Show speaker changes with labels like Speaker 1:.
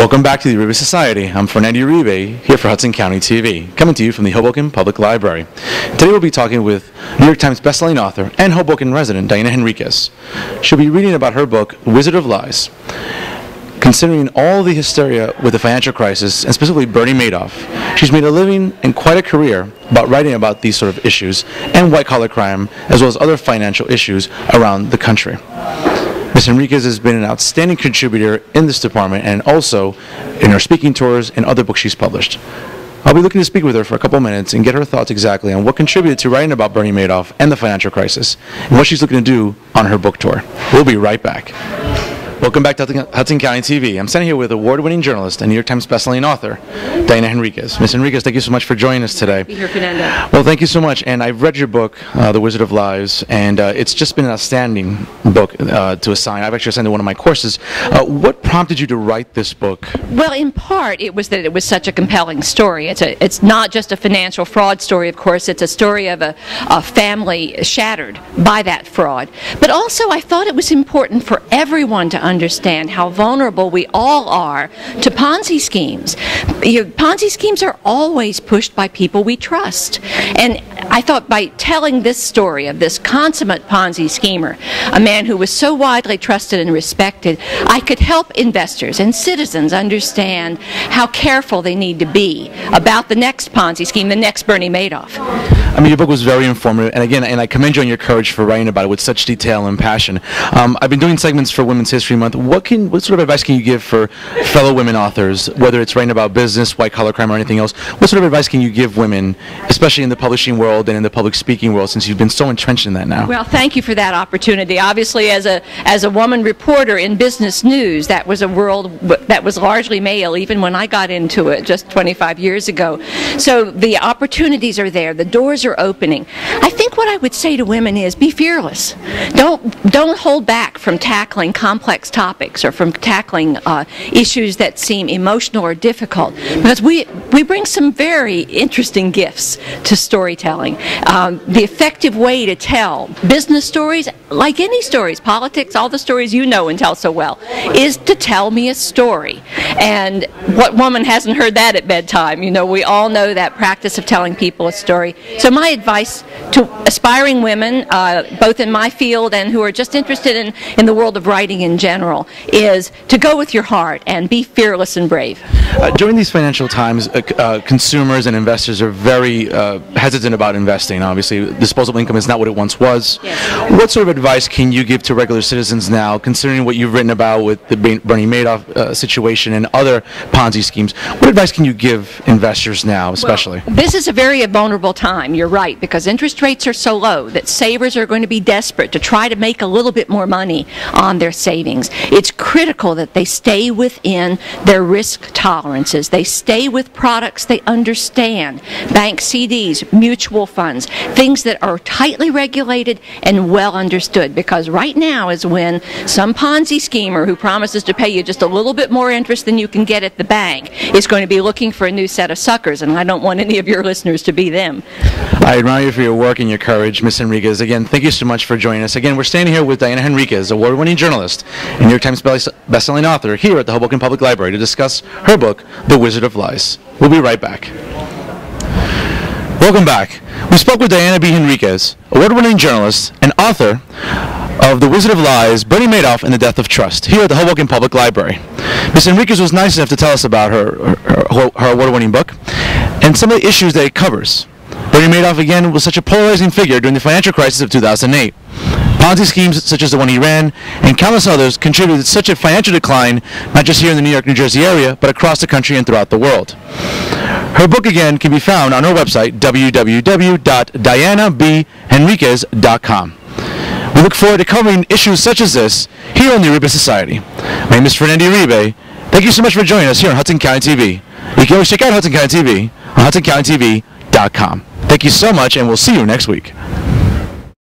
Speaker 1: Welcome back to the Uribe Society. I'm Fernando Uribe, here for Hudson County TV, coming to you from the Hoboken Public Library. Today we'll be talking with New York Times bestselling author and Hoboken resident Diana Henriques. She'll be reading about her book, Wizard of Lies. Considering all the hysteria with the financial crisis, and specifically Bernie Madoff, she's made a living and quite a career about writing about these sort of issues and white-collar crime, as well as other financial issues around the country. Ms. Henriques has been an outstanding contributor in this department and also in her speaking tours and other books she's published. I'll be looking to speak with her for a couple minutes and get her thoughts exactly on what contributed to writing about Bernie Madoff and the financial crisis, and what she's looking to do on her book tour. We'll be right back. Welcome back to Hudson County TV. I'm standing here with award-winning journalist and New York Times bestselling author, Diana Henriques. Ms. Henriques, thank you so much for joining us today.
Speaker 2: Be here, Fernando.
Speaker 1: Well, thank you so much. And I've read your book, The Wizard of Lies, and it's just been an outstanding book to assign. I've actually assigned to one of my courses. What prompted you to write this book?
Speaker 2: Well, in part, it was that it was such a compelling story. It's not just a financial fraud story, of course. It's a story of a family shattered by that fraud. But also, I thought it was important for everyone to understand how vulnerable we all are to Ponzi schemes. Ponzi schemes are always pushed by people we trust. And I thought by telling this story of this consummate Ponzi schemer, a man who was so widely trusted and respected, I could help investors and citizens understand how careful they need to be about the next Ponzi scheme, the next Bernie Madoff.
Speaker 1: I mean, your book was very informative, and again, I commend you on your courage for writing about it with such detail and passion. I've been doing segments for Women's History Month. What sort of advice can you give for fellow women authors, whether it's writing about business, white-collar crime, or anything else? What sort of advice can you give women, especially in the publishing world and in the public speaking world, since you've been so entrenched in that now?
Speaker 2: Well, thank you for that opportunity. Obviously, as a woman reporter in business news, that was a world that was largely male, even when I got into it just 25 years ago. So the opportunities are there. The doors are opening. I think what I would say to women is be fearless. Don't hold back from tackling complex topics or from tackling issues that seem emotional or difficult, because we bring some very interesting gifts to storytelling. The effective way to tell business stories, like any stories, politics, all the stories you know and tell so well, is to tell me a story. And what woman hasn't heard that at bedtime? You know, we all know that practice of telling people a story. So my advice to aspiring women, both in my field and who are just interested in the world of writing in general, is to go with your heart and be fearless and brave.
Speaker 1: During these financial times, consumers and investors are very hesitant about investing. Obviously, disposable income is not what it once was. Yes. What sort of advice can you give to regular citizens now, considering what you've written about with the Bernie Madoff situation and other Ponzi schemes? What advice can you give investors now, especially?
Speaker 2: Well, this is a very vulnerable time, you're right, because interest rates are so low that savers are going to be desperate to try to make a little bit more money on their savings. It's critical that they stay within their risk tolerances. They stay with products they understand. Bank CDs, mutual funds, things that are tightly regulated and well understood, because right now is when some Ponzi schemer who promises to pay you just a little bit more interest than you can get at the bank is going to be looking for a new set of suckers, and I don't want any of your listeners to be them.
Speaker 1: I admire you for your work and your courage, Ms. Henriques. Again, thank you so much for joining us. Again, we're standing here with Diana Henriques, award-winning journalist and New York Times bestselling author, here at the Hoboken Public Library to discuss her book, The Wizard of Lies. We'll be right back. Welcome back. We spoke with Diana B. Henriques, award-winning journalist and author of The Wizard of Lies, Bernie Madoff and the Death of Trust, here at the Hoboken Public Library. Ms. Henriques was nice enough to tell us about her award-winning book and some of the issues that it covers. Bernie Madoff, again, was such a polarizing figure during the financial crisis of 2008. Ponzi schemes such as the one he ran and countless others contributed to such a financial decline, not just here in the New York, New Jersey area, but across the country and throughout the world. Her book, again, can be found on her website, www.dianabhenriques.com. We look forward to covering issues such as this here on the Uribe Society. My name is Fernando Uribe. Thank you so much for joining us here on Hudson County TV. You can always check out Hudson County TV on HudsonCountyTV.com. Thank you so much, and we'll see you next week.